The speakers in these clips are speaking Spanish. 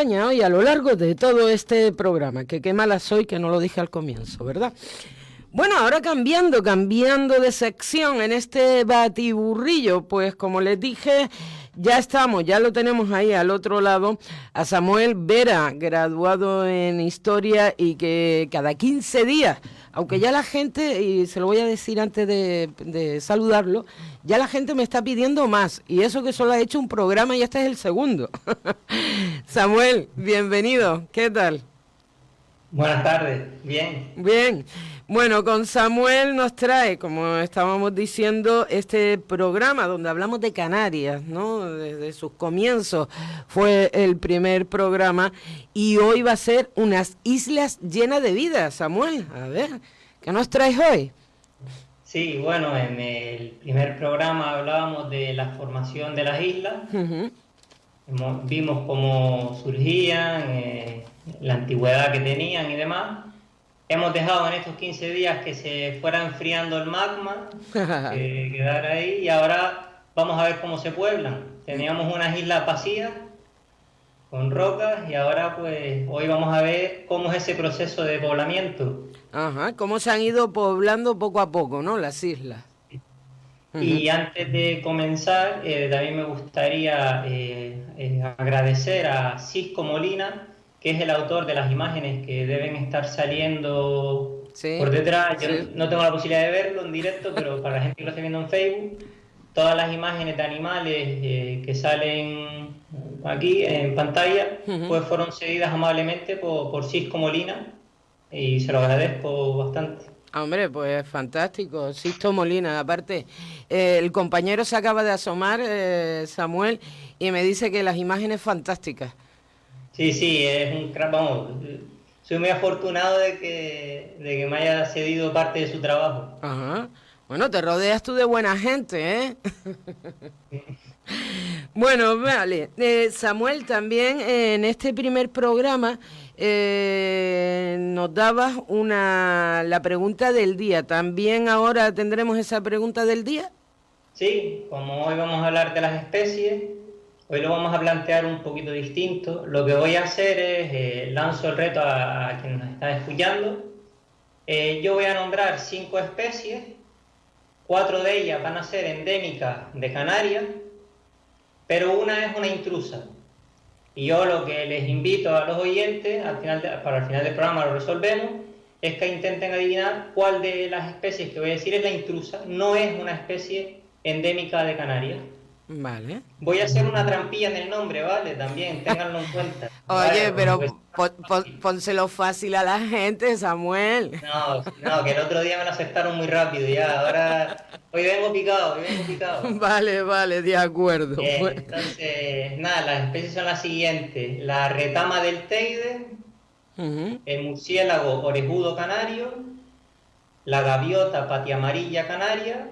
acompaña hoy a lo largo de todo este programa, que qué mala soy que no lo dije al comienzo, ¿verdad? Bueno, ahora cambiando de sección en este batiburrillo, pues como les dije, ya lo tenemos ahí al otro lado, a Samuel Vera, graduado en Historia y que cada 15 días, aunque ya la gente, y se lo voy a decir antes de saludarlo, ya la gente me está pidiendo más, y eso que solo ha hecho un programa y este es el segundo. Samuel, bienvenido, ¿qué tal? Buenas tardes, bien. Bien, bueno, con Samuel nos trae, como estábamos diciendo, este programa donde hablamos de Canarias, ¿no? Desde sus comienzos fue el primer programa y hoy va a ser unas islas llenas de vida. Samuel, a ver, ¿qué nos traes hoy? Sí, bueno, en el primer programa hablábamos de la formación de las islas, Uh-huh. vimos cómo surgían, la antigüedad que tenían y demás. Hemos dejado en estos 15 días que se fuera enfriando el magma, que quedara ahí, y ahora vamos a ver cómo se pueblan. Teníamos unas islas vacías con rocas y ahora pues hoy vamos a ver cómo es ese proceso de poblamiento. Ajá, cómo se han ido poblando poco a poco, ¿no? Las islas. Uh-huh. Y antes de comenzar, también me gustaría agradecer a Cisco Molina, que es el autor de las imágenes que deben estar saliendo Sí, por detrás. Yo sí. no tengo la posibilidad de verlo en directo, pero para la gente que lo esté viendo en Facebook, todas las imágenes de animales que salen aquí en pantalla, Uh-huh. pues fueron cedidas amablemente por Cisco Molina y se lo agradezco bastante. Hombre, pues fantástico, Sisto Molina. Aparte, el compañero se acaba de asomar, Samuel, y me dice que las imágenes fantásticas. Sí, sí, es un crack, vamos, soy muy afortunado de que me haya cedido parte de su trabajo. Ajá. Bueno, te rodeas tú de buena gente, ¿eh? Bueno, vale. Samuel, también en este primer programa nos dabas la pregunta del día. ¿También ahora tendremos esa pregunta del día? Sí, como hoy vamos a hablar de las especies, hoy lo vamos a plantear un poquito distinto. Lo que voy a hacer es, lanzo el reto a quienes nos están escuchando. Yo voy a nombrar 5 especies, 4 de ellas van a ser endémicas de Canarias, pero una es una intrusa. Y yo lo que les invito a los oyentes, para el final del programa lo resolvemos, es que intenten adivinar cuál de las especies que voy a decir es la intrusa, no es una especie endémica de Canarias. Vale. Voy a hacer una trampilla en el nombre, ¿vale? También, ténganlo en cuenta. Oye, ¿Vale? pero Pues, pónselo fácil a la gente, Samuel. no, que el otro día me lo aceptaron muy rápido ya. Ahora, hoy vengo picado, hoy vengo picado. Vale, de acuerdo. Bien, entonces, nada, las especies son las siguientes. La retama del Teide, Uh-huh. el murciélago orejudo canario, la gaviota patiamarilla canaria,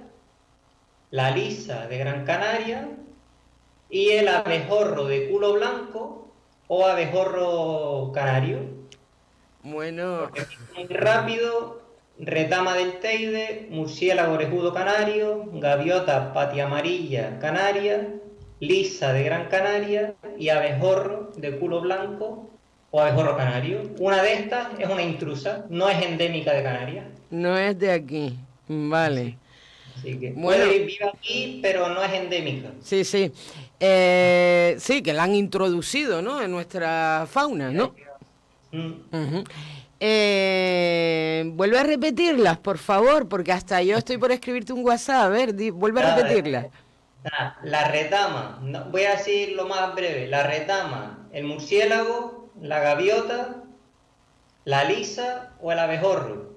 la lisa de Gran Canaria y el abejorro de culo blanco o abejorro canario. Bueno, Muy rápido: retama del Teide, murciélago orejudo canario, gaviota patiamarilla canaria, lisa de Gran Canaria y abejorro de culo blanco o abejorro canario. Una de estas es una intrusa, no es endémica de Canarias. no es de aquí. Vale. Sí. Así que Bueno, puede vivir aquí, pero no es endémica. sí. Sí, que la han introducido, ¿no? En nuestra fauna, ¿no? Mm. Uh-huh. Vuelve a repetirlas, por favor, porque hasta yo estoy por escribirte un WhatsApp. A ver, vuelve a repetirlas. La retama, voy a decir lo más breve: la retama, el murciélago, la gaviota, la lisa o el abejorro.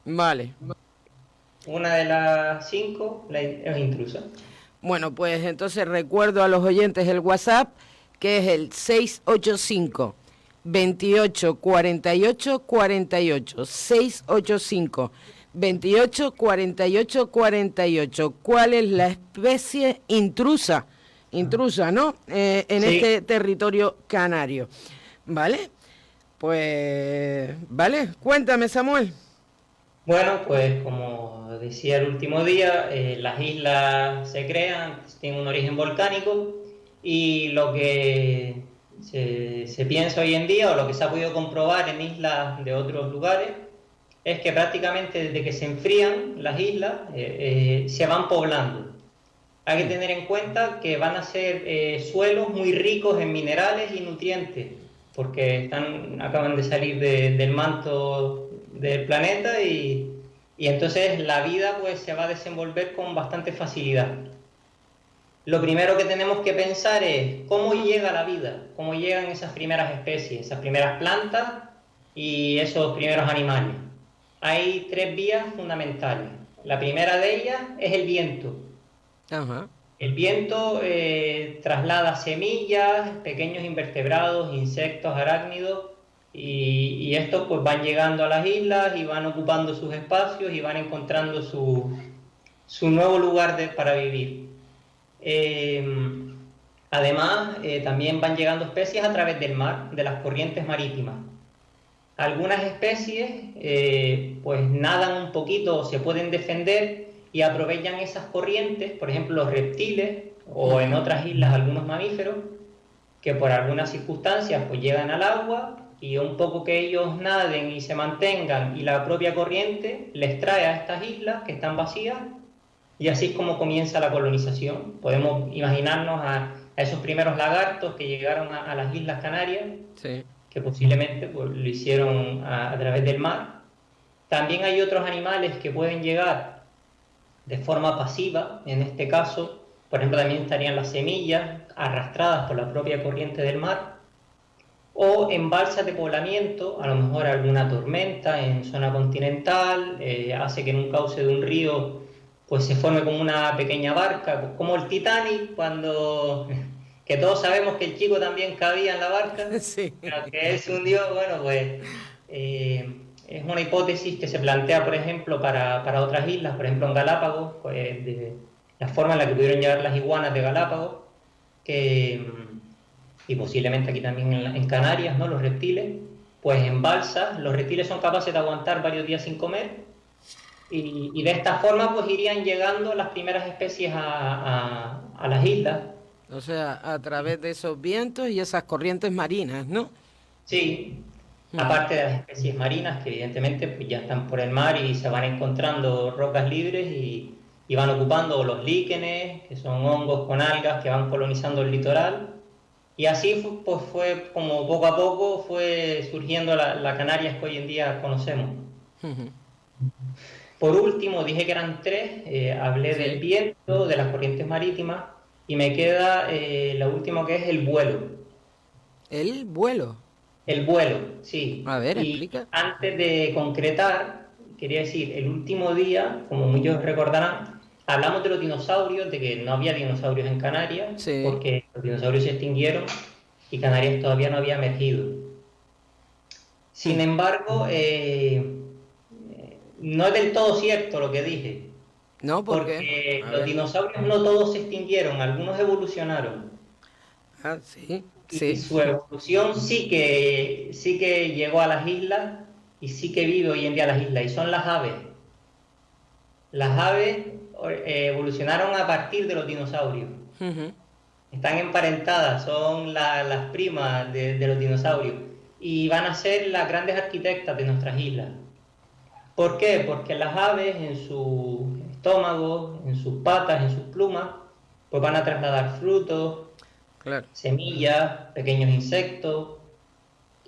Vale. Una de las 5 es intrusa. Bueno, pues entonces recuerdo a los oyentes el WhatsApp, que es el 685 28 48 48. 685 28 48 48. ¿Cuál es la especie intrusa? Intrusa, ¿no? En Sí. este territorio canario. ¿Vale? Pues, vale, cuéntame, Samuel. Bueno, pues como decía el último día, las islas se crean, tienen un origen volcánico y lo que se piensa hoy en día, o lo que se ha podido comprobar en islas de otros lugares, es que prácticamente desde que se enfrían las islas se van poblando. Hay que tener en cuenta que van a ser suelos muy ricos en minerales y nutrientes, porque acaban de salir del manto del planeta y entonces la vida pues se va a desenvolver con bastante facilidad. Lo primero que tenemos que pensar es cómo llega la vida, cómo llegan esas primeras especies, esas primeras plantas y esos primeros animales. Hay 3 vías fundamentales. La primera de ellas es el viento. Ajá. El viento traslada semillas, pequeños invertebrados, insectos, arácnidos, y estos pues van llegando a las islas y van ocupando sus espacios y van encontrando su nuevo lugar para vivir. Además, también van llegando especies a través del mar, de las corrientes marítimas. Algunas especies pues nadan un poquito o se pueden defender y aprovechan esas corrientes, por ejemplo los reptiles o en otras islas algunos mamíferos, que por algunas circunstancias pues llegan al agua y un poco que ellos naden y se mantengan y la propia corriente les trae a estas islas que están vacías, y así es como comienza la colonización. Podemos imaginarnos a esos primeros lagartos que llegaron a las Islas Canarias, Sí. que posiblemente pues, lo hicieron a través del mar. También hay otros animales que pueden llegar de forma pasiva, en este caso, por ejemplo, también estarían las semillas arrastradas por la propia corriente del mar, o en balsas de poblamiento, a lo mejor alguna tormenta en zona continental, hace que en un cauce de un río pues se forme como una pequeña barca, como el Titanic, que todos sabemos que el chico también cabía en la barca, Sí. pero que él se hundió. Bueno, pues es una hipótesis que se plantea, por ejemplo, para otras islas, por ejemplo en Galápagos, pues, de la forma en la que pudieron llegar las iguanas de Galápagos, y posiblemente aquí también en Canarias, ¿no? Los reptiles, pues en balsas, los reptiles son capaces de aguantar varios días sin comer, y de esta forma pues irían llegando las primeras especies a las islas. O sea, a través de esos vientos y esas corrientes marinas, ¿no? Sí, aparte de las especies marinas que evidentemente pues, ya están por el mar y se van encontrando rocas libres y van ocupando los líquenes, que son hongos con algas que van colonizando el litoral. Y así pues, fue como poco a poco fue surgiendo la Canarias que hoy en día conocemos. Por último, dije que eran 3, hablé del viento, de las corrientes marítimas, y me queda lo último que es el vuelo. ¿El vuelo? El vuelo, sí. A ver, y explica. Antes de concretar, quería decir, el último día, como muchos recordarán, hablamos de los dinosaurios, de que no había dinosaurios en Canarias, Sí. porque los dinosaurios se extinguieron y Canarias todavía no había emergido. Sin embargo, no es del todo cierto lo que dije. No, porque los ver. dinosaurios no todos se extinguieron, algunos evolucionaron. Ah, sí, Y sí. su evolución sí que llegó a las islas y sí que vive hoy en día las islas, y son las aves. Las aves evolucionaron a partir de los dinosaurios. Están emparentadas, son las primas de los dinosaurios y van a ser las grandes arquitectas de nuestras islas. ¿Por qué? Porque las aves en su estómago, en sus patas, en sus plumas, pues van a trasladar frutos, Claro. semillas, pequeños insectos,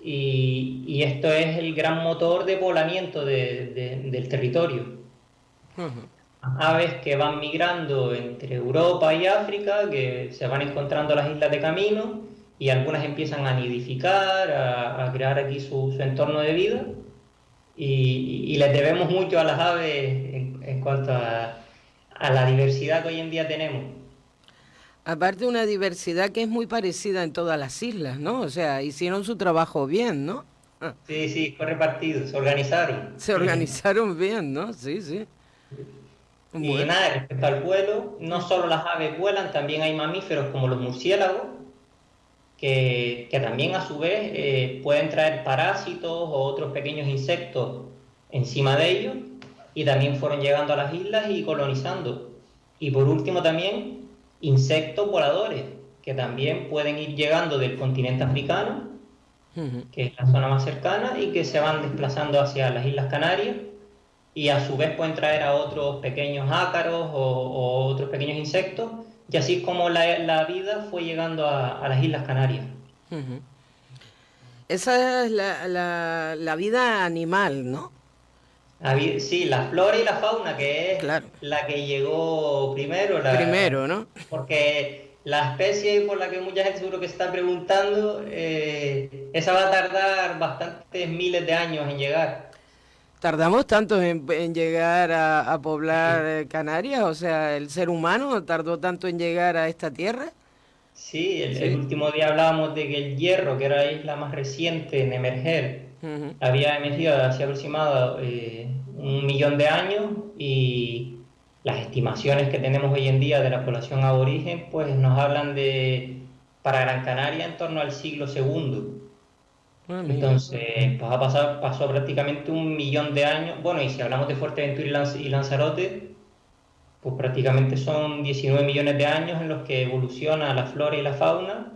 y esto es el gran motor de poblamiento del territorio. Aves que van migrando entre Europa y África, que se van encontrando las islas de camino, y algunas empiezan a nidificar, a crear aquí su entorno de vida. Y les debemos mucho a las aves en cuanto a la diversidad que hoy en día tenemos. Aparte una diversidad que es muy parecida en todas las islas, ¿no? O sea, hicieron su trabajo bien, ¿no? Sí, fue repartido, se organizaron. Se organizaron bien, ¿no? Sí. Y Bueno. nada, respecto al vuelo, no solo las aves vuelan, también hay mamíferos como los murciélagos, que también a su vez pueden traer parásitos o otros pequeños insectos encima de ellos, y también fueron llegando a las islas y colonizando. Y por último también insectos voladores, que también pueden ir llegando del continente africano, Ujú. que es la zona más cercana, y que se van desplazando hacia las Islas Canarias, y a su vez pueden traer a otros pequeños ácaros o otros pequeños insectos, y así es como la vida fue llegando a las Islas Canarias. Ujú. Esa es la vida animal, ¿no? Sí, la flora y la fauna, que es Claro. la que llegó primero, Primero, ¿no? porque la especie por la que mucha gente seguro que se está preguntando, esa va a tardar bastantes miles de años en llegar. Tardamos tanto en llegar a poblar Sí, Canarias, o sea, el ser humano tardó tanto en llegar a esta tierra. sí, el Sí. último día hablábamos de que el Hierro, que era la isla más reciente en emerger, Ujú. había emergido hace aproximado 1 millón de años, y las estimaciones que tenemos hoy en día de la población aborigen pues nos hablan de, para Gran Canaria, en torno al siglo segundo. Ah, mira. Entonces, pues pasó prácticamente 1 millón de años. Bueno, y si hablamos de Fuerteventura y Lanzarote, pues prácticamente son 19 millones de años en los que evoluciona la flora y la fauna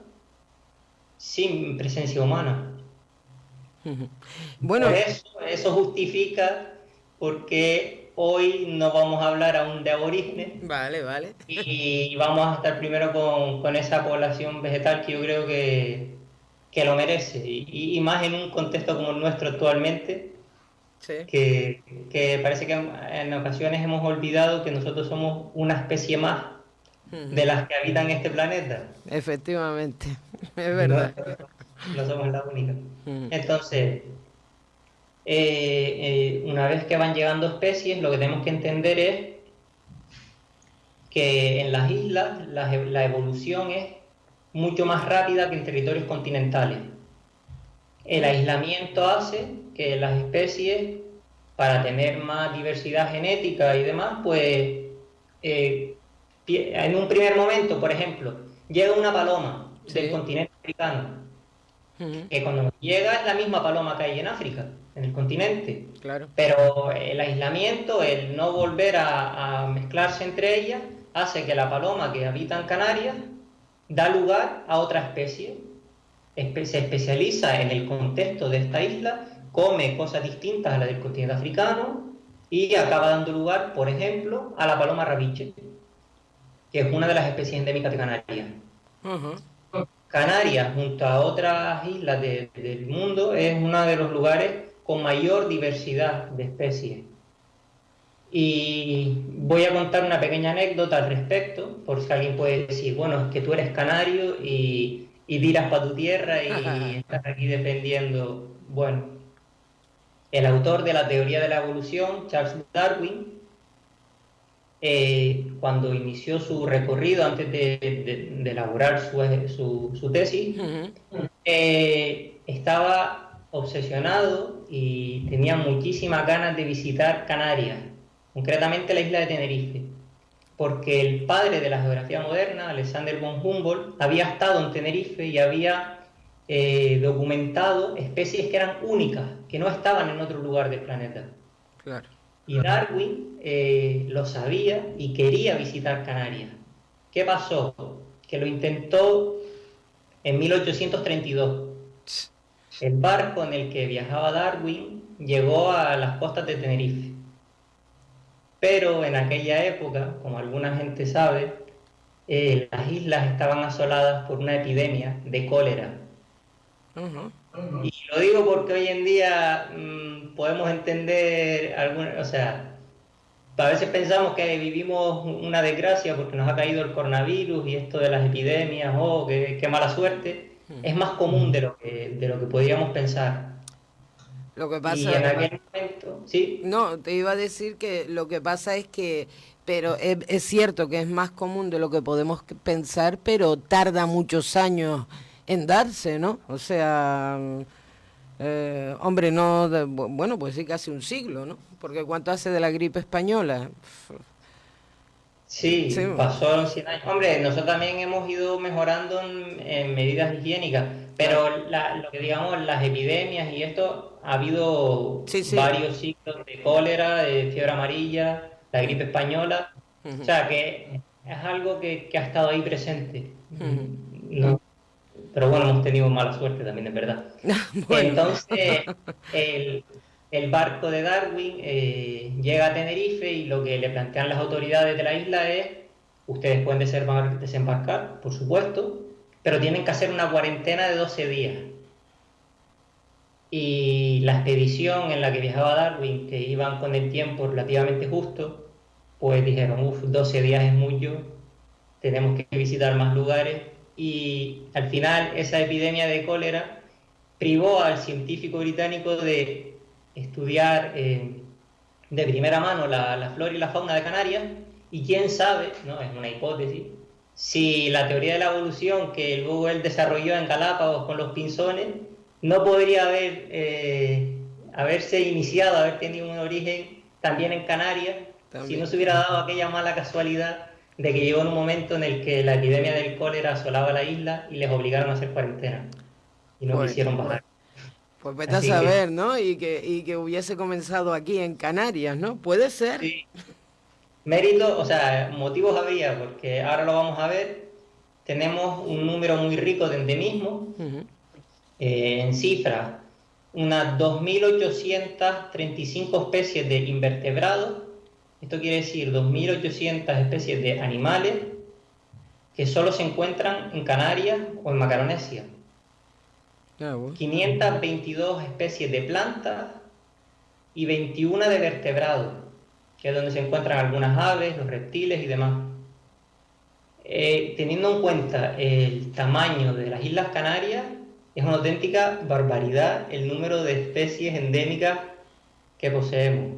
sin presencia humana. Ujú. Por Bueno, eso justifica por qué hoy no vamos a hablar aún de aborígenes, vale, vale. y vamos a estar primero con esa población vegetal que yo creo que lo merece, y más en un contexto como el nuestro actualmente, Sí. que parece que en ocasiones hemos olvidado que nosotros somos una especie más Ujú. de las que habitan este planeta. Efectivamente, es No, verdad. no somos la única. Ujú. Entonces, una vez que van llegando especies, lo que tenemos que entender es que en las islas la evolución es mucho más rápida que en territorios continentales. El Mm. aislamiento hace que las especies, para tener más diversidad genética y demás, pues en un primer momento, por ejemplo, llega una paloma del Sí. continente africano, Ujú. que cuando llega es la misma paloma que hay en África, en el continente, Claro. pero el aislamiento, el no volver a mezclarse entre ellas, hace que la paloma que habita en Canarias da lugar a otra especie, se especializa en el contexto de esta isla, come cosas distintas a las del continente africano, y acaba dando lugar, por ejemplo, a la paloma rabiche, que es una de las especies endémicas de Canarias. Ujú. Canarias, junto a otras islas del mundo, es uno de los lugares con mayor diversidad de especies. Y voy a contar una pequeña anécdota al respecto, por si alguien puede decir, bueno, es que tú eres canario y tiras para tu tierra y estás aquí defendiendo. Bueno, el autor de la teoría de la evolución, Charles Darwin, cuando inició su recorrido antes de elaborar su tesis, Ujú. estaba obsesionado y tenía muchísimas ganas de visitar Canarias, concretamente la isla de Tenerife, porque el padre de la geografía moderna, Alexander von Humboldt, había estado en Tenerife y había documentado especies que eran únicas, que no estaban en otro lugar del planeta. Claro. Y Darwin lo sabía y quería visitar Canarias. ¿Qué pasó? Que lo intentó en 1832. El barco en el que viajaba Darwin llegó a las costas de Tenerife. Pero en aquella época, como alguna gente sabe, las islas estaban asoladas por una epidemia de cólera. Ujú. Y lo digo porque hoy en día podemos entender, o sea, a veces pensamos que vivimos una desgracia porque nos ha caído el coronavirus y esto de las epidemias, oh, qué mala suerte. Es más común de lo que podríamos pensar. Lo que Y pasa, en aquel momento, sí, no, te iba a decir que lo que pasa es que, pero es cierto que es más común de lo que podemos pensar, pero tarda muchos años en darse, ¿no? O sea, hombre, no, bueno, pues sí, casi un siglo, ¿no? Porque ¿cuánto hace de la gripe española? Sí, sí, pasó 100 años. Hombre, nosotros también hemos ido mejorando en medidas higiénicas, claro. pero lo que digamos, las epidemias y esto, ha habido Sí, sí. varios ciclos de cólera, de fiebre amarilla, la gripe española, o Ujú, sea que es algo que ha estado ahí presente. ujú. No, pero bueno, hemos tenido mala suerte también, es verdad. Bueno. Entonces, el barco de Darwin llega a Tenerife y lo que le plantean las autoridades de la isla es, ustedes pueden desembarcar, por supuesto, pero tienen que hacer una cuarentena de 12 días. Y la expedición en la que viajaba Darwin, que iban con el tiempo relativamente justo, pues dijeron, 12 días es mucho, tenemos que visitar más lugares. Y al final esa epidemia de cólera privó al científico británico de estudiar de primera mano la flora y la fauna de Canarias, y quién sabe, ¿no? Es una hipótesis, si la teoría de la evolución que luego él desarrolló en Galápagos con los pinzones no podría haberse iniciado, haber tenido un origen también en Canarias, si no se hubiera dado aquella mala casualidad de que llegó en un momento en el que la epidemia del cólera asolaba la isla y les obligaron a hacer cuarentena y no quisieron bajar. Pues vete a saber, ¿no? Y que hubiese comenzado aquí en Canarias, ¿no? Puede ser. Sí. Mérito, o sea, motivos había, porque ahora lo vamos a ver. Tenemos un número muy rico de endemismos. En cifras, unas 2.835 especies de invertebrados. Esto quiere decir 2.800 especies de animales que solo se encuentran en Canarias o en Macaronesia. 522 especies de plantas y 21 de vertebrados, que es donde se encuentran algunas aves, los reptiles y demás. Teniendo en cuenta el tamaño de las Islas Canarias, es una auténtica barbaridad el número de especies endémicas que poseemos.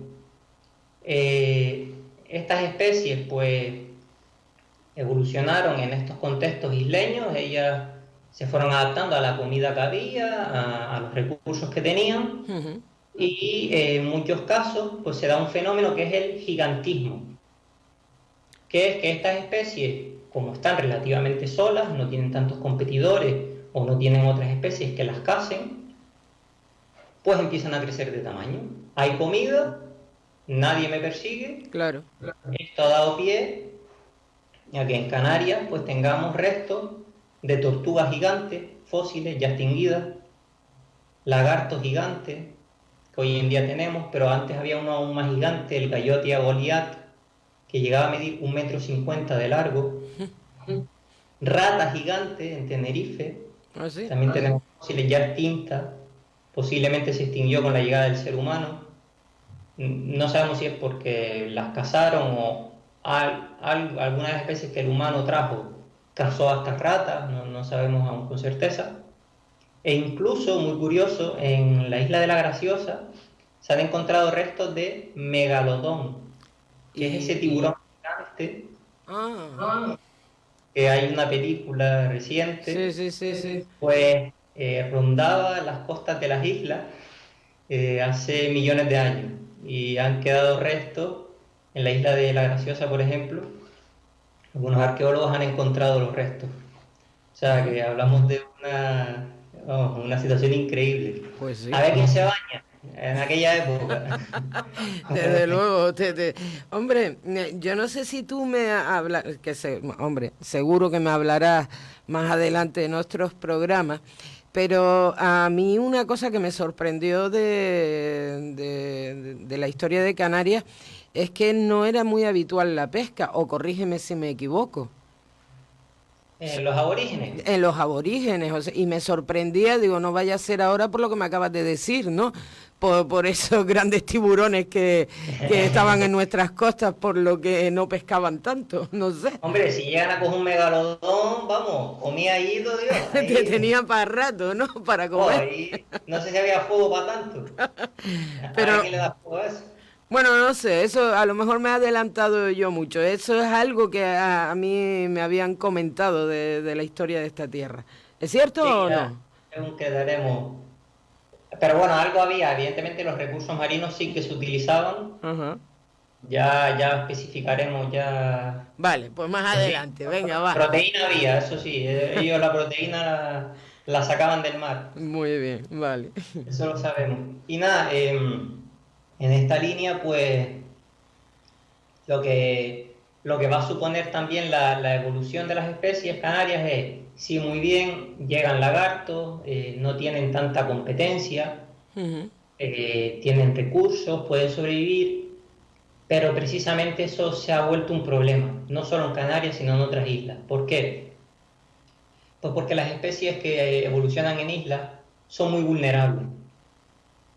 Estas especies pues evolucionaron en estos contextos isleños, ellas se fueron adaptando a la comida que había, a los recursos que tenían, y en muchos casos pues se da un fenómeno que es el gigantismo, que es que estas especies, como están relativamente solas, no tienen tantos competidores o no tienen otras especies que las casen, pues empiezan a crecer de tamaño. Hay comida, nadie me persigue. Claro. Esto ha dado pie a que en Canarias pues tengamos restos de tortugas gigantes, fósiles ya extinguidas, lagartos gigantes, que hoy en día tenemos, pero antes había uno aún más gigante, el Gayotia Goliath, que llegaba a medir 1,50 m de largo. Ratas gigantes en Tenerife. ¿Sí? También tenemos fósiles ya extintas, posiblemente se extinguió con la llegada del ser humano. No sabemos si es porque las cazaron o alguna de las especies que el humano trajo cazó a estas ratas, no sabemos aún con certeza. E incluso, muy curioso, en la isla de la Graciosa se han encontrado restos de megalodón, que es ese tiburón gigante. Que hay una película reciente, sí. Pues rondaba las costas de las islas hace millones de años, y han quedado restos en la isla de la Graciosa, por ejemplo. Algunos arqueólogos han encontrado los restos. O sea que hablamos de una situación increíble. Pues sí. A ver quién se baña en aquella época. Desde luego. Hombre, yo no sé si tú me hablas, hombre, seguro que me hablarás más adelante en otros programas, pero a mí una cosa que me sorprendió de la historia de Canarias es que no era muy habitual la pesca, o corrígeme si me equivoco. ¿En los aborígenes? En los aborígenes, o sea, y me sorprendía, digo, no vaya a ser ahora por lo que me acabas de decir, ¿no? Por esos grandes tiburones que estaban en nuestras costas, por lo que no pescaban tanto, no sé. Hombre, si llegan a coger un megalodón, vamos, comía ahí todo Dios. Te tenía para rato, ¿no? Para comer. No sé si había fuego para tanto. Pero, ¿a quién le da fuego a eso? Bueno, no sé, eso a lo mejor me ha adelantado yo mucho. Eso es algo que a mí me habían comentado de la historia de esta tierra. ¿Es cierto o no? Aún quedaremos. Pero bueno, algo había. Evidentemente los recursos marinos sí que se utilizaban. Ya especificaremos ya. Vale, pues más adelante, venga, va. Proteína había, eso sí. Ellos la proteína la sacaban del mar. Muy bien, vale. Eso lo sabemos. Y nada, en esta línea, pues, lo que va a suponer también la evolución de las especies canarias es sí, muy bien, llegan lagartos, no tienen tanta competencia, tienen recursos, pueden sobrevivir, pero precisamente eso se ha vuelto un problema, no solo en Canarias, sino en otras islas. ¿Por qué? Pues porque las especies que evolucionan en islas son muy vulnerables.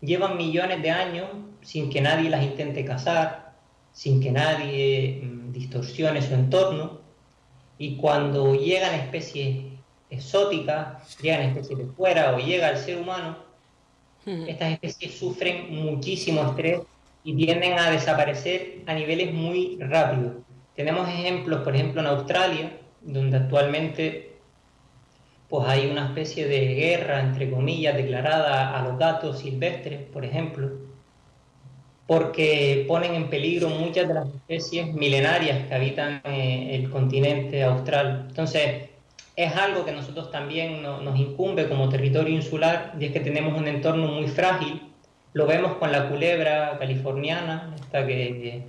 Llevan millones de años sin que nadie las intente cazar, sin que nadie distorsione su entorno, y cuando llegan especies exóticas, llegan especies de fuera o llega el ser humano, estas especies sufren muchísimo estrés y tienden a desaparecer a niveles muy rápidos. Tenemos ejemplos, por ejemplo, en Australia, donde actualmente pues hay una especie de guerra, entre comillas, declarada a los gatos silvestres, por ejemplo, porque ponen en peligro muchas de las especies milenarias que habitan el continente austral. Entonces, es algo que nosotros también nos incumbe como territorio insular, y es que tenemos un entorno muy frágil. Lo vemos con la culebra californiana, esta que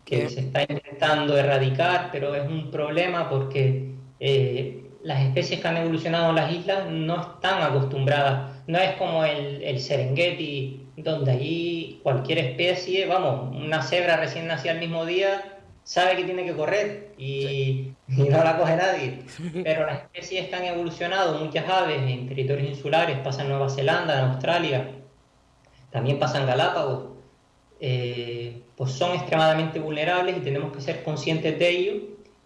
se está intentando erradicar, pero es un problema porque las especies que han evolucionado en las islas no están acostumbradas. No es como el Serengeti, donde allí cualquier especie, vamos, una cebra recién nacida el mismo día, sabe que tiene que correr y no la coge nadie. Pero las especies que han evolucionado, muchas aves en territorios insulares, pasa en Nueva Zelanda, en Australia, también pasa en Galápagos, pues son extremadamente vulnerables y tenemos que ser conscientes de ello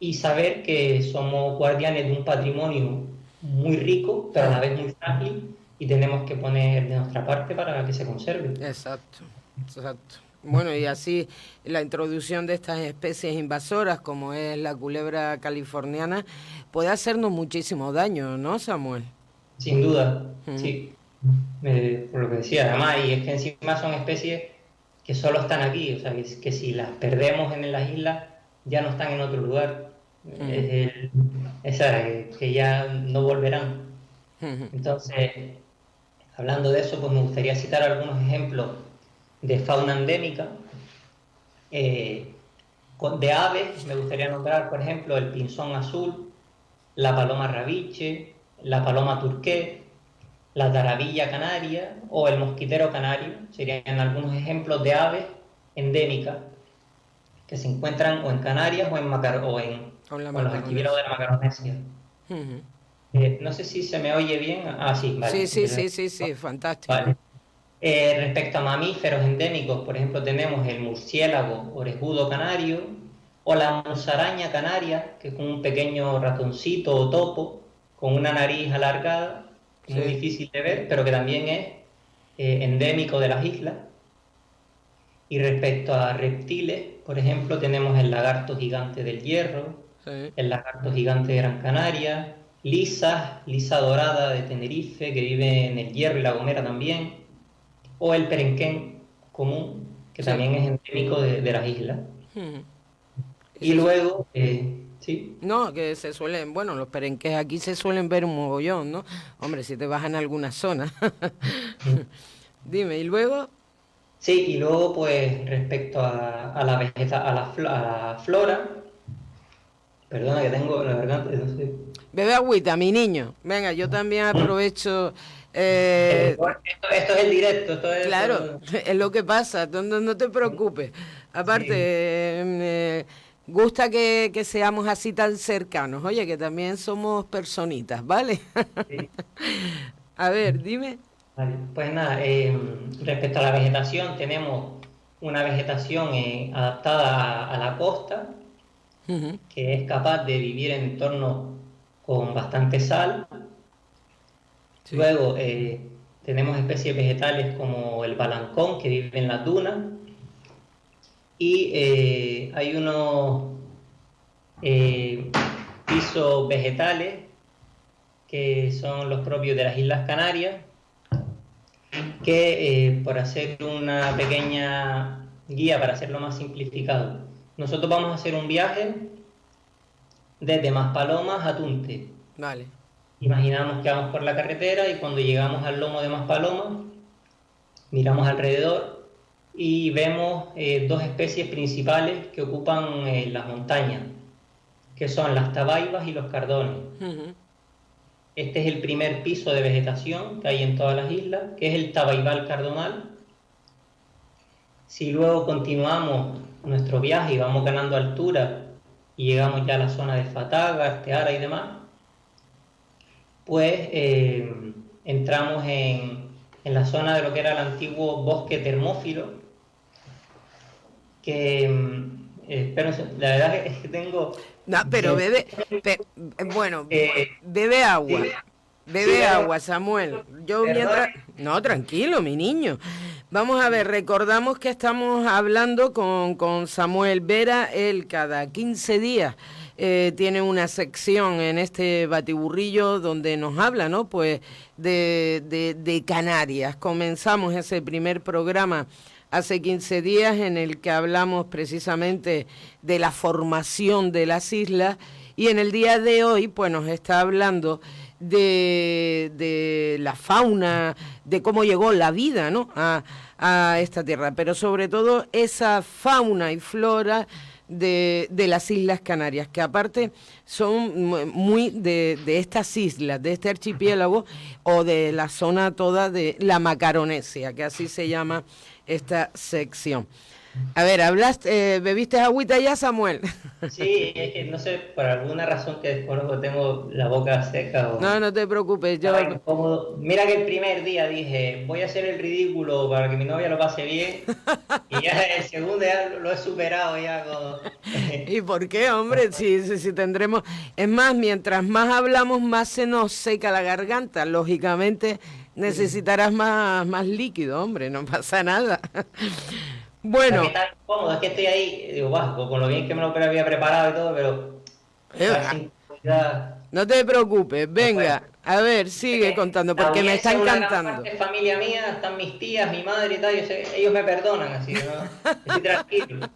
y saber que somos guardianes de un patrimonio muy rico, pero a la vez muy frágil, y tenemos que poner de nuestra parte para que se conserve. Exacto, exacto. Bueno, y así la introducción de estas especies invasoras, como es la culebra californiana, puede hacernos muchísimo daño, ¿no, Samuel? Sin duda, sí. Por lo que decía, además, y es que encima son especies que solo están aquí, o sea, que si las perdemos en las islas, ya no están en otro lugar. Que ya no volverán. Entonces, hablando de eso, pues me gustaría citar algunos ejemplos de fauna endémica. De aves, me gustaría nombrar, por ejemplo, el pinzón azul, la paloma rabiche, la paloma turqué, la taravilla canaria o el mosquitero canario. Serían algunos ejemplos de aves endémicas que se encuentran o en Canarias o en los archipiélagos de la Macaronesia. No sé si se me oye bien. Ah, sí, vale. Sí, fantástico. Vale. Respecto a mamíferos endémicos, por ejemplo, tenemos el murciélago orejudo canario o la musaraña canaria, que es un pequeño ratoncito o topo con una nariz alargada, muy difícil de ver, pero que también es endémico de las islas. Y respecto a reptiles, por ejemplo, tenemos el lagarto gigante del Hierro, el lagarto gigante de Gran Canaria, lisa dorada de Tenerife, que vive en el Hierro y La Gomera también, o el perenquén común, que también es endémico de las islas. Y luego, sí. No, que se suelen, bueno, los perenques aquí se suelen ver un mogollón, ¿no? Hombre, si te vas en alguna zona. Dime, ¿y luego? Sí, y luego, pues, respecto a la flora, perdona que tengo la garganta, no sé. Bebe agüita, mi niño. Venga, yo también aprovecho. Esto es el directo. Claro, es lo que pasa, no te preocupes. Aparte, me gusta que seamos así tan cercanos. Oye, que también somos personitas, ¿vale? Sí. A ver, dime. Vale, pues nada, respecto a la vegetación, tenemos una vegetación adaptada a la costa, que es capaz de vivir en entornos con bastante sal. Sí. Luego tenemos especies vegetales como el balancón, que vive en las dunas, y hay unos pisos vegetales que son los propios de las Islas Canarias, que por hacer una pequeña guía para hacerlo más simplificado, nosotros vamos a hacer un viaje desde Maspalomas a Tunte. Vale. Imaginamos que vamos por la carretera y cuando llegamos al lomo de Maspalomas, miramos alrededor y vemos dos especies principales que ocupan las montañas, que son las tabaibas y los cardones. este es el primer piso de vegetación que hay en todas las islas, que es el Tabaibal Cardonal. Si luego continuamos nuestro viaje y vamos ganando altura y llegamos ya a la zona de Fataga, Arteara y demás, pues entramos en la zona de lo que era el antiguo bosque termófilo, que, pero la verdad es que tengo... No, pero bebe agua. Bebe agua, Samuel. Yo mientras... No, tranquilo, mi niño. Vamos a ver, recordamos que estamos hablando con Samuel Vera. Él cada 15 días tiene una sección en este batiburrillo donde nos habla, ¿no? Pues de Canarias. Comenzamos ese primer programa hace 15 días en el que hablamos precisamente de la formación de las islas, y en el día de hoy pues nos está hablando de la fauna, de cómo llegó la vida, ¿no? a esta tierra, pero sobre todo esa fauna y flora de las Islas Canarias, que aparte son muy de estas islas, de este archipiélago o de la zona toda de la Macaronesia, que así se llama esta sección. A ver, ¿bebiste agüita ya, Samuel? Sí, es que no sé, por alguna razón que desconozco, tengo la boca seca. No, no te preocupes. Mira que el primer día dije, voy a hacer el ridículo para que mi novia lo pase bien, y ya el segundo ya lo he superado ya con... ¿Y por qué, hombre? Si tendremos... Es más, mientras más hablamos, más se nos seca la garganta. Lógicamente necesitarás más líquido, hombre, no pasa nada. Bueno. ¿Qué tal? Cómodo, es que estoy ahí, digo, con lo bien que me lo había preparado y todo, pero... No te preocupes, venga, a ver, sigue contando, porque me está encantando. Es familia mía, están mis tías, mi madre y tal, ellos me perdonan, así, ¿no? Estoy tranquilo.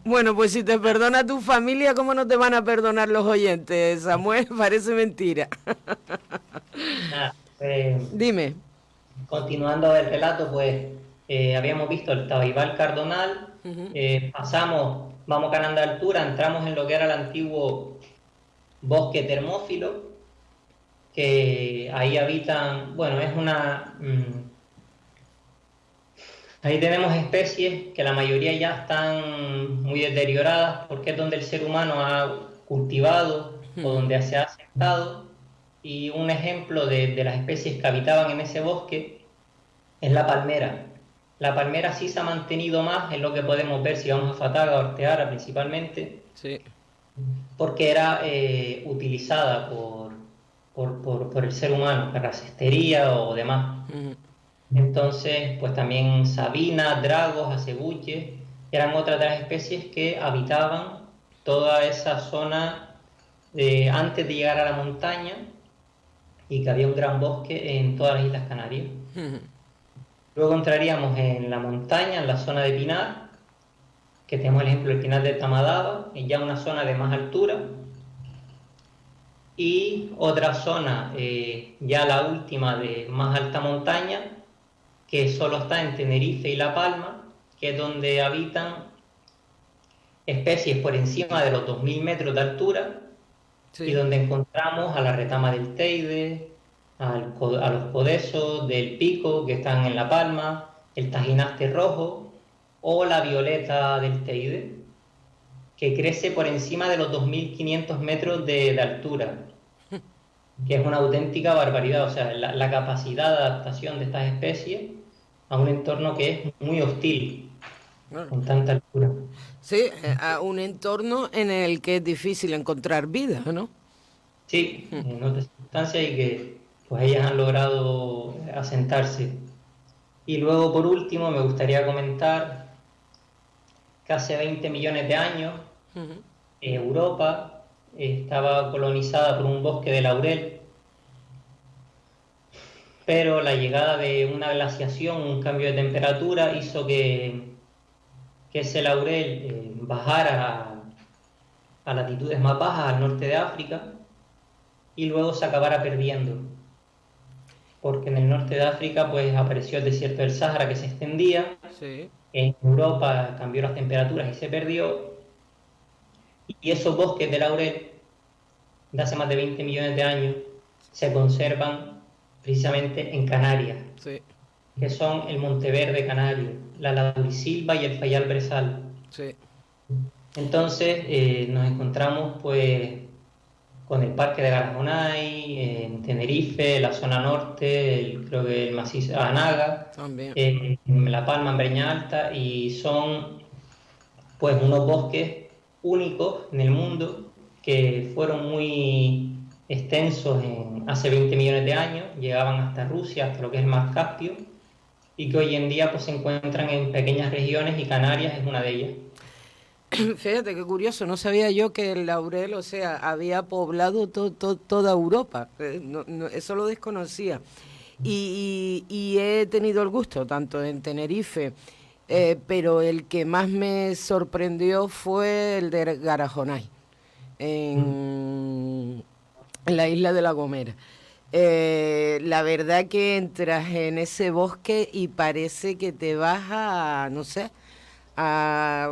Bueno, pues si te perdona tu familia, ¿cómo no te van a perdonar los oyentes, Samuel? Parece mentira. Nada, dime. Continuando el relato, pues habíamos visto el Tabaibal Cardonal, vamos ganando altura, entramos en lo que era el antiguo bosque termófilo, que ahí habitan, bueno, es una... ahí tenemos especies que la mayoría ya están muy deterioradas, porque es donde el ser humano ha cultivado o donde se ha asentado, y un ejemplo de las especies que habitaban en ese bosque es la palmera. La palmera sí se ha mantenido más, es lo que podemos ver si vamos a Fataga o Arteara principalmente, sí, porque era utilizada por el ser humano, para cestería o demás. Entonces, pues también sabinas, dragos, acebuches, eran otras de las especies que habitaban toda esa zona antes de llegar a la montaña, y que había un gran bosque en todas las Islas Canarias. Luego entraríamos en la montaña, en la zona de Pinar, que tenemos el ejemplo del Pinar de Tamadaba, y ya una zona de más altura. Y otra zona, ya la última de más alta montaña, que solo está en Tenerife y La Palma, que es donde habitan especies por encima de los 2000 metros de altura, sí, y donde encontramos a la retama del Teide, a los codesos del Pico, que están en La Palma, el tajinaste rojo o la violeta del Teide, que crece por encima de los 2500 metros de altura, que es una auténtica barbaridad. O sea, la capacidad de adaptación de estas especies a un entorno que es muy hostil, con tanta altura. Sí, a un entorno en el que es difícil encontrar vida, ¿no? Sí, en otras circunstancias, y que pues ellas han logrado asentarse. Y luego, por último, me gustaría comentar que hace 20 millones de años Europa estaba colonizada por un bosque de laurel, pero la llegada de una glaciación, un cambio de temperatura, hizo que ese laurel bajara a latitudes más bajas, al norte de África, y luego se acabara perdiendo, porque en el norte de África pues apareció el desierto del Sáhara, que se extendía, sí, en Europa cambió las temperaturas y se perdió, y esos bosques de laurel de hace más de 20 millones de años, se conservan precisamente en Canarias, Sí, que son el Monteverde canario, la laurisilva y el fayal brezal. sí. Entonces nos encontramos pues con el parque de Garajonay, en Tenerife, la zona norte, creo que el macizo Anaga, También. en La Palma, en Breña Alta, y son pues unos bosques únicos en el mundo que fueron muy extensos hace 20 millones de años, llegaban hasta Rusia, hasta lo que es el Mar Caspio, y que hoy en día pues, se encuentran en pequeñas regiones y Canarias es una de ellas. Fíjate qué curioso, no sabía yo que el laurel, o sea, había poblado toda Europa. Eso lo desconocía. Y he tenido el gusto, tanto en Tenerife, pero el que más me sorprendió fue el de Garajonay, en la isla de La Gomera. La verdad que entras en ese bosque y parece que te vas a, no sé,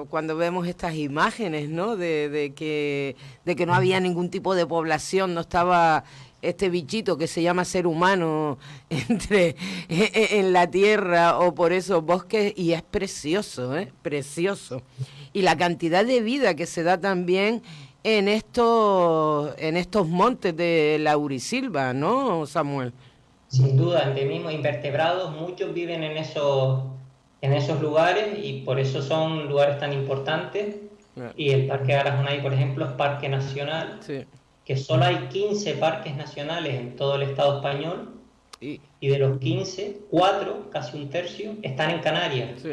cuando vemos estas imágenes, ¿no? De que no había ningún tipo de población, no estaba este bichito que se llama ser humano en la tierra o por esos bosques, y es precioso, ¿eh? Precioso. Y la cantidad de vida que se da también en estos montes de Laurisilva, ¿no, Samuel? Sin duda, endemismos invertebrados, muchos viven en esos lugares y por eso son lugares tan importantes. Y el Parque Garajonay, por ejemplo, es parque nacional, Sí. que solo hay 15 parques nacionales en todo el Estado español, Y, y de los 15, 4, casi un tercio, están en Canarias. sí.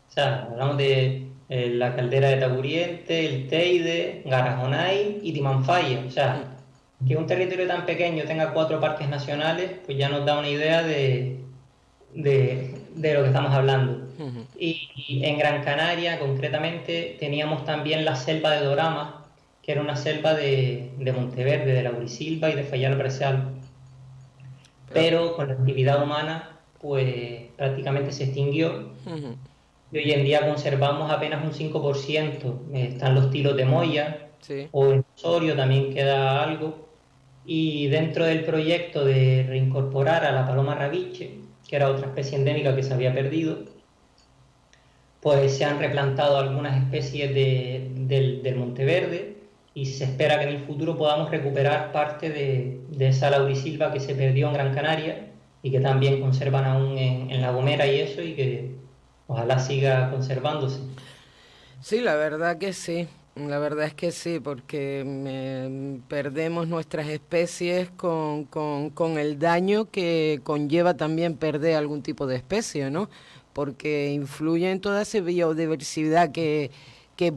O sea, hablamos de la caldera de Taburiente, el Teide, Garajonay y Timanfaya. O sea, que un territorio tan pequeño tenga 4 parques nacionales, pues ya nos da una idea de lo que estamos hablando. Uh-huh. Y en Gran Canaria, concretamente, teníamos también la selva de Dorama, que era una selva de Monteverde, de Laurisilva y de Fayal Brezal. Pero con la actividad humana, pues prácticamente se extinguió. Uh-huh. Y hoy en día conservamos apenas un 5%. Están los tilos de Moya, Sí. o en Osorio también queda algo. Y dentro del proyecto de reincorporar a la paloma rabiche, que era otra especie endémica que se había perdido, pues se han replantado algunas especies del Monteverde y se espera que en el futuro podamos recuperar parte de esa laurisilva que se perdió en Gran Canaria y que también conservan aún en La Gomera y eso, y que ojalá siga conservándose. Sí, la verdad que sí. La verdad es que sí, porque perdemos nuestras especies con el daño que conlleva también perder algún tipo de especie, ¿no? Porque influye en toda esa biodiversidad que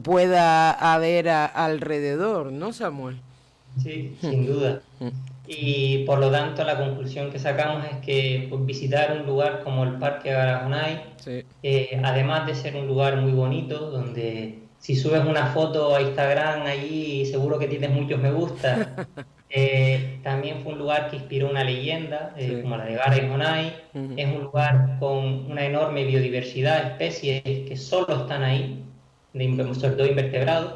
pueda haber alrededor, ¿no, Samuel? Sí, sin duda. Y por lo tanto la conclusión que sacamos es que pues, visitar un lugar como el Parque Garajonay, Sí. además de ser un lugar muy bonito, donde si subes una foto a Instagram allí seguro que tienes muchos me gusta, también fue un lugar que inspiró una leyenda, Sí. como la de Garajonay. Uh-huh. Es un lugar con una enorme biodiversidad, especies que solo están ahí, sobre todo invertebrados.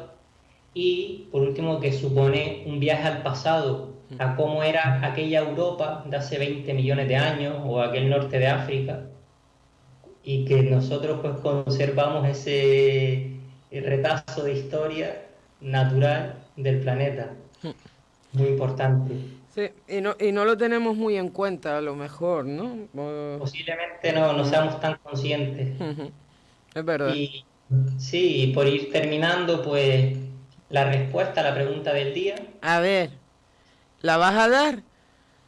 Y por último, que supone un viaje al pasado, a cómo era aquella Europa de hace 20 millones de años o aquel norte de África, y que nosotros pues conservamos ese retazo de historia natural del planeta. Muy importante. Sí, y no lo tenemos muy en cuenta a lo mejor, ¿no? Posiblemente no seamos tan conscientes. Uh-huh. Es verdad. Y sí, y por ir terminando, pues la respuesta a la pregunta del día. A ver, ¿la vas a dar?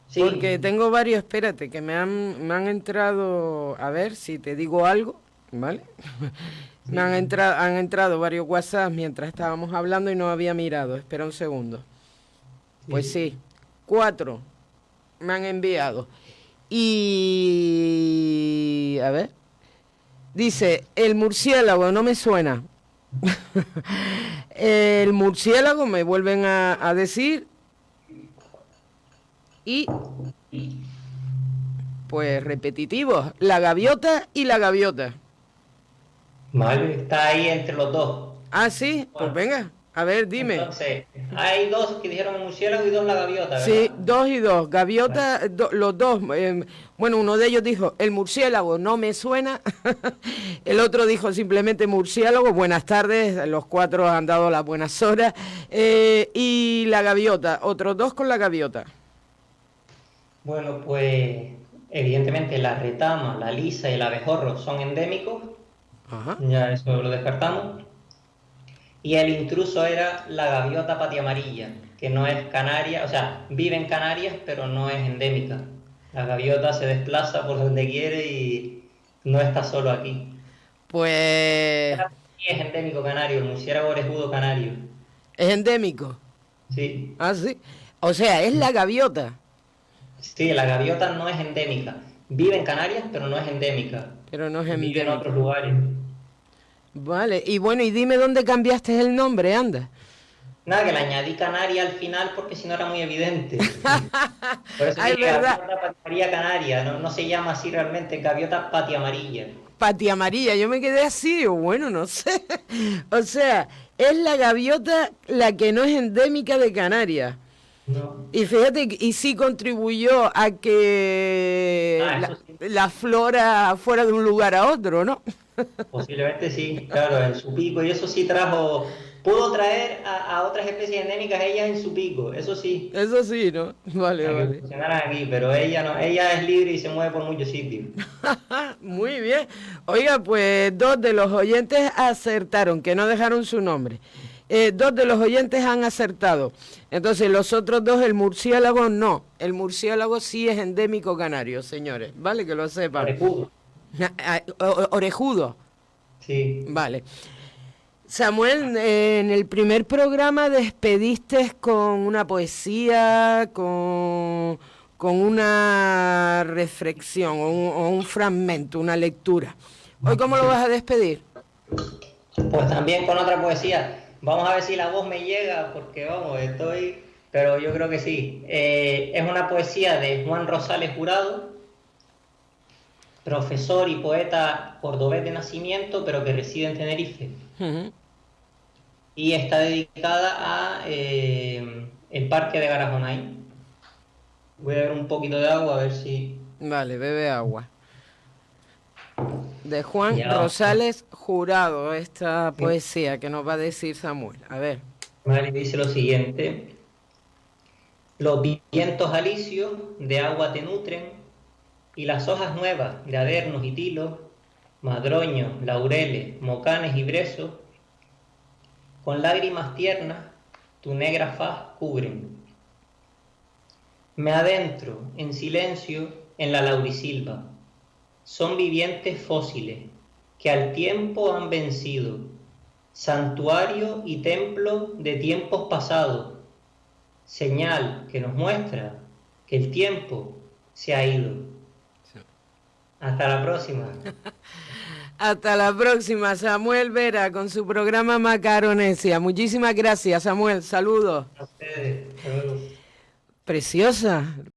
Sí. Porque tengo varios, espérate, que me han entrado, a ver si te digo algo, ¿vale? Sí. Han entrado varios WhatsApp mientras estábamos hablando y no había mirado. Espera un segundo. Sí. Pues sí, 4 me han enviado. Y... a ver. Dice, el murciélago, no me suena. El murciélago, me vuelven a decir. Y, pues repetitivos, la gaviota y la gaviota. Vale, está ahí entre los dos. Ah, sí, pues venga, A ver, dime. Entonces, hay dos que dijeron el murciélago y dos la gaviota, ¿verdad? Sí, dos y dos. Gaviota, los dos. Bueno, uno de ellos dijo, el murciélago no me suena. El otro dijo simplemente murciélago. Buenas tardes. Los cuatro han dado las buenas horas. Y la gaviota. Otros dos con la gaviota. Bueno, pues evidentemente la retama, la lisa y el abejorro son endémicos. Ajá. Ya eso lo descartamos. Y el intruso era la gaviota patiamarilla, que no es canaria, o sea, vive en Canarias, pero no es endémica. La gaviota se desplaza por donde quiere y no está solo aquí. Pues Sí es endémico canario, el murciélago orejudo canario. es endémico. Sí, Ah, sí. O sea, es la gaviota, sí, la gaviota no es endémica. Vive en Canarias, pero no es endémica. pero no es Vive en endémica. otros lugares. Vale. Y bueno, y dime dónde cambiaste el nombre, anda. Nada, que le añadí canaria al final porque si no era muy evidente. Por eso Ah, es dije verdad. gaviota patiamarilla canaria, no, no se llama así realmente, gaviota patiamarilla. Pati amarilla, yo me quedé así, digo, bueno, no sé. O sea, es la gaviota la que no es endémica de Canarias. No. Y fíjate, y sí contribuyó a que Ah, eso sí, la flora fuera de un lugar a otro, ¿no? posiblemente sí, claro, en su pico, y eso sí trajo, pudo traer a otras especies endémicas ella en su pico, eso sí, Eso sí, ¿no? Vale, a que vale. funcionaran aquí, pero ella no, ella es libre y se mueve por muchos sitios. Muy bien. Oiga, pues dos de los oyentes acertaron, que no dejaron su nombre. Dos de los oyentes han acertado. Entonces, los otros dos, el murciélago no. El murciélago sí es endémico canario, señores. Vale, que lo sepan. Orejudo, Orejudo. sí. Vale. Samuel, en el primer programa despediste con una poesía, con una reflexión o un fragmento, una lectura. ¿Hoy cómo lo vas a despedir? Pues también con otra poesía. Vamos a ver si la voz me llega, porque vamos, estoy... Pero yo creo que sí. Es una poesía de Juan Rosales Jurado, profesor y poeta cordobés de nacimiento, pero que reside en Tenerife. Ujú. Y está dedicada a el Parque de Garajonay. Voy a ver un poquito de agua, a ver si... Vale, bebe agua. De Juan Ya, Rosales Jurado, esta poesía que nos va a decir Samuel. A ver. vale, dice lo siguiente. Los vientos alisios de agua te nutren, y las hojas nuevas de adernos y tilos, madroños, laureles, mocanes y brezos, con lágrimas tiernas tu negra faz cubren. Me adentro, en silencio, en la laurisilva. Son vivientes fósiles, que al tiempo han vencido, santuario y templo de tiempos pasados, señal que nos muestra que el tiempo se ha ido. Hasta la próxima. Hasta la próxima, Samuel Vera, con su programa Macaronesia. Muchísimas gracias, Samuel. Saludos. A ustedes. Hasta luego. Preciosa.